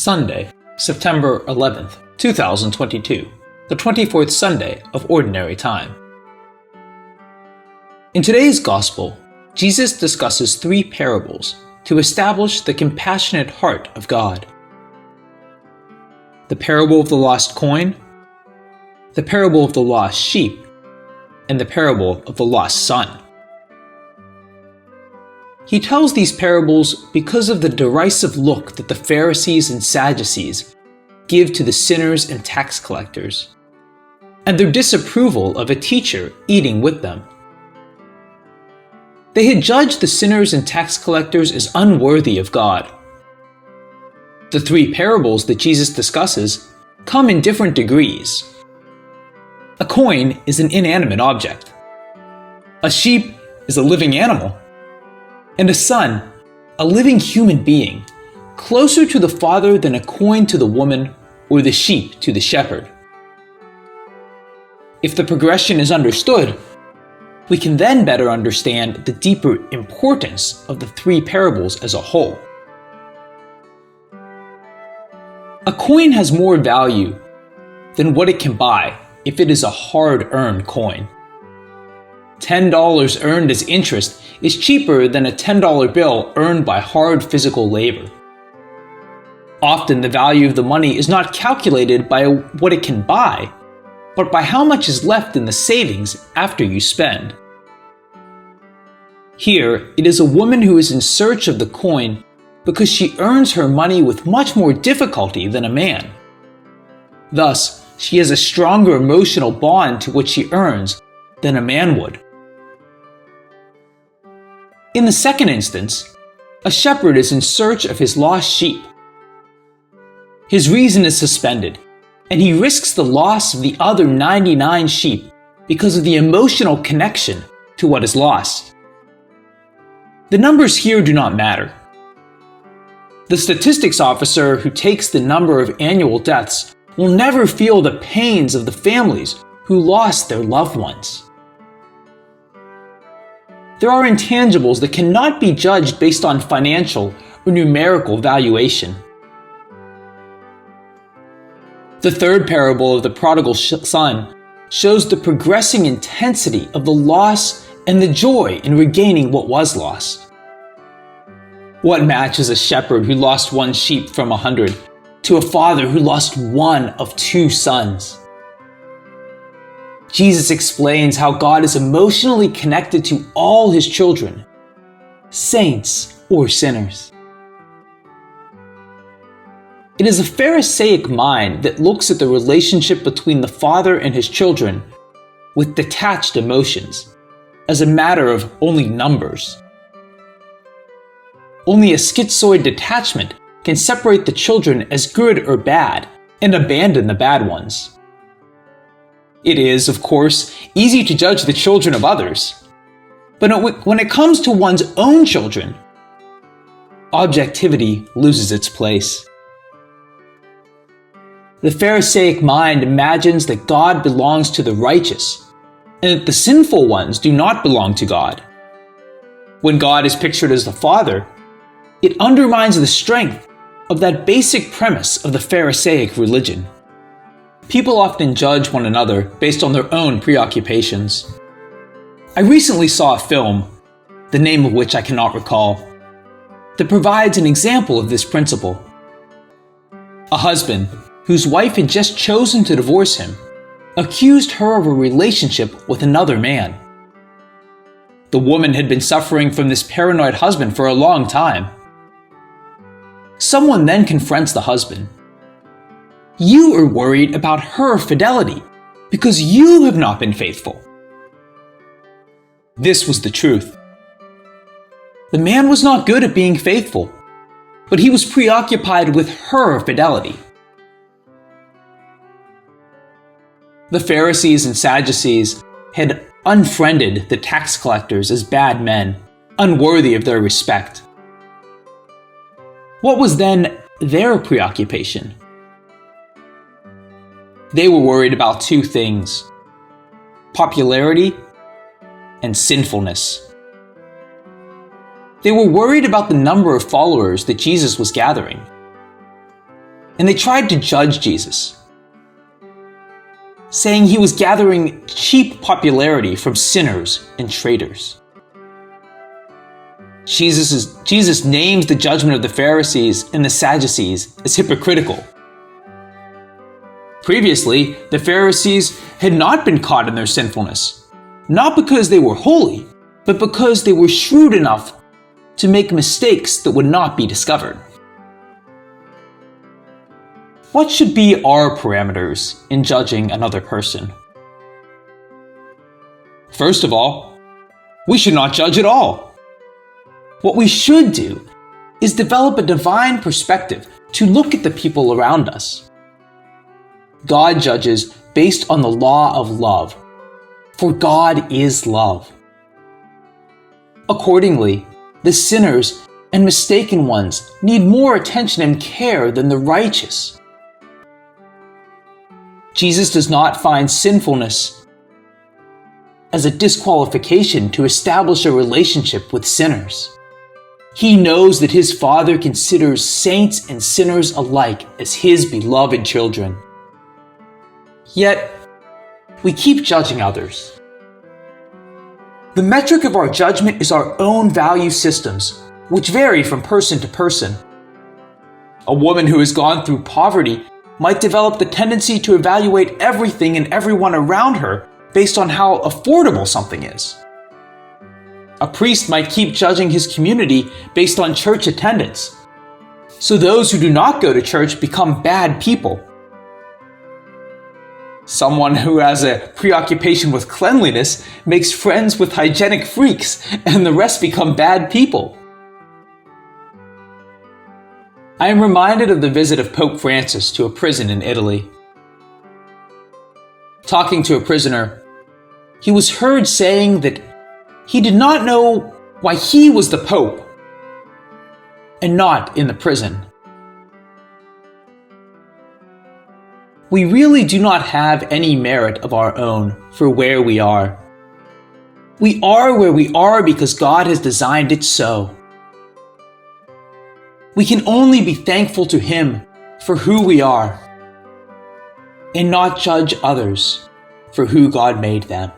Sunday, September 11th, 2022, the 24th Sunday of Ordinary Time. In today's Gospel, Jesus discusses three parables to establish the compassionate heart of God. The parable of the lost coin, the parable of the lost sheep, and the parable of the lost son. He tells these parables because of the derisive look that the Pharisees and Sadducees give to the sinners and tax collectors, and their disapproval of a teacher eating with them. They had judged the sinners and tax collectors as unworthy of God. The three parables that Jesus discusses come in different degrees. A coin is an inanimate object. A sheep is a living animal. And a son, a living human being, closer to the father than a coin to the woman or the sheep to the shepherd. If the progression is understood, we can then better understand the deeper importance of the three parables as a whole. A coin has more value than what it can buy if it is a hard-earned coin. $10 earned as interest is cheaper than a $10 bill earned by hard physical labor. Often the value of the money is not calculated by what it can buy, but by how much is left in the savings after you spend. Here, it is a woman who is in search of the coin because she earns her money with much more difficulty than a man. Thus, she has a stronger emotional bond to what she earns than a man would. In the second instance, a shepherd is in search of his lost sheep. His reason is suspended, and he risks the loss of the other 99 sheep because of the emotional connection to what is lost. The numbers here do not matter. The statistics officer who takes the number of annual deaths will never feel the pains of the families who lost their loved ones. There are intangibles that cannot be judged based on financial or numerical valuation. The third parable of the prodigal son shows the progressing intensity of the loss and the joy in regaining what was lost. What matches a shepherd who lost one sheep from 100 to a father who lost one of two sons? Jesus explains how God is emotionally connected to all his children, saints or sinners. It is a Pharisaic mind that looks at the relationship between the father and his children with detached emotions, as a matter of only numbers. Only a schizoid detachment can separate the children as good or bad and abandon the bad ones. It is, of course, easy to judge the children of others, but when it comes to one's own children, objectivity loses its place. The Pharisaic mind imagines that God belongs to the righteous, and that the sinful ones do not belong to God. When God is pictured as the Father, it undermines the strength of that basic premise of the Pharisaic religion. People often judge one another based on their own preoccupations. I recently saw a film, the name of which I cannot recall, that provides an example of this principle. A husband, whose wife had just chosen to divorce him, accused her of a relationship with another man. The woman had been suffering from this paranoid husband for a long time. Someone then confronts the husband. You are worried about her fidelity because you have not been faithful. This was the truth. The man was not good at being faithful, but he was preoccupied with her fidelity. The Pharisees and Sadducees had unfriended the tax collectors as bad men, unworthy of their respect. What was then their preoccupation? They were worried about two things: popularity and sinfulness. They were worried about the number of followers that Jesus was gathering. and they tried to judge Jesus, saying he was gathering cheap popularity from sinners and traitors. Jesus names the judgment of the Pharisees and the Sadducees as hypocritical. Previously, the Pharisees had not been caught in their sinfulness, not because they were holy, but because they were shrewd enough to make mistakes that would not be discovered. What should be our parameters in judging another person? First of all, we should not judge at all. What we should do is develop a divine perspective to look at the people around us. God judges based on the law of love, for God is love. Accordingly, the sinners and mistaken ones need more attention and care than the righteous. Jesus does not find sinfulness as a disqualification to establish a relationship with sinners. He knows that his Father considers saints and sinners alike as his beloved children. Yet, we keep judging others. The metric of our judgment is our own value systems, which vary from person to person. A woman who has gone through poverty might develop the tendency to evaluate everything and everyone around her based on how affordable something is. A priest might keep judging his community based on church attendance. So those who do not go to church become bad people. Someone who has a preoccupation with cleanliness makes friends with hygienic freaks, and the rest become bad people. I am reminded of the visit of Pope Francis to a prison in Italy. Talking to a prisoner, he was heard saying that he did not know why he was the Pope and not in the prison. We really do not have any merit of our own for where we are. We are where we are because God has designed it so. We can only be thankful to Him for who we are and not judge others for who God made them.